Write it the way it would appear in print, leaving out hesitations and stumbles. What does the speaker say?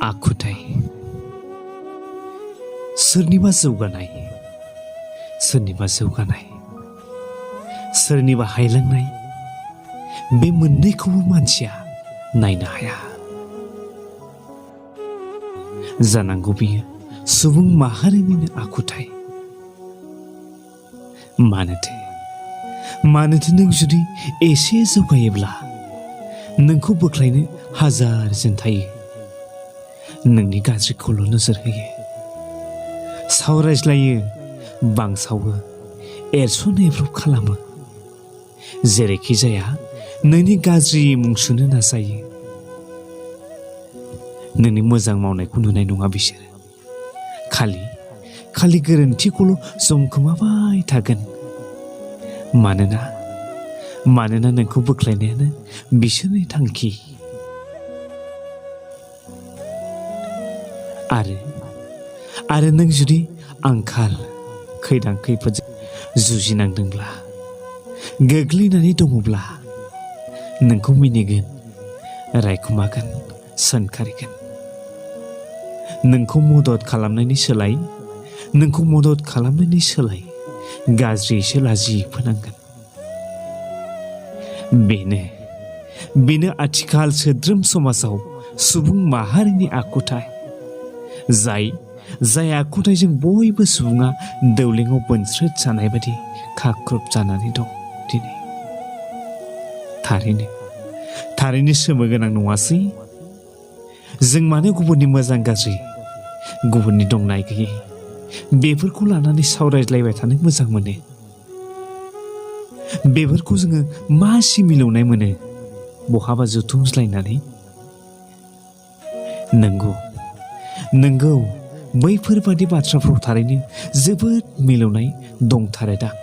आखुथाय सोरनिबा जौगानाय सोरनिबा हायलांनाय बे मोननैखौबो मानसिया नायनो हाया। जानांगौ बियो सुबुं माहारिनिनो आखुथाय। मानोथो नों जुदि एसे जौगायोब्ला नोंखौ बोख्लायनो हाजार जन थायो, नोंनि गाज्रिखौल' नोजोर होयो, सावरायज्लायो, बांसावो, एरसन एरफ्रब खालामो, जेरैखि जाया नोंनि गाज्रि मुं सुनो नाजायो। नोंनि मोजां मावनायखौ नुनाय नङा बिसोरो, खालि गोरोन्थिखौल' जमखोमाबाय थागोन। मानोना नोंखौ बोख्लायनायानो बिसोरनि थांखि। आरो नों जुदि आंखाल खैदां खैफोदजों जुजिनांदोंब्ला, गोग्लैनानै दङब्ला, नोंखौ मिनिगोन, रायखुमागोन, सोंखारिगोन। नोंखौ मदद खालामनायनि सोलाय गाज्रिसो लाजि फोनांगोन। बेनो आथिखाल सोद्रोम समाजाव सुबुं माहारिनि आखुथाय, जाय आखुथायजों बयबो सुबुङा दौलेङाव बोनस्रोद जानाय बायदि खाख्रुब जानानै दं दिनै। थारैनो सोमोगोनां नङासै? जों मानो गुबुननि मोजां गाज्रि, गुबुननि दंनाय गैयै बेफोरखौ लानानै सावरायलायबाय थानो मोजां मोनो? बेफोरखौ जोङो मासि मिलौनाय मोनो बहाबा जुथुमज्लायनानै? नंगौ बैफोरबादि बाथ्राफ्राव थारैनो जोबोद मिलौनाय दंथारो दां।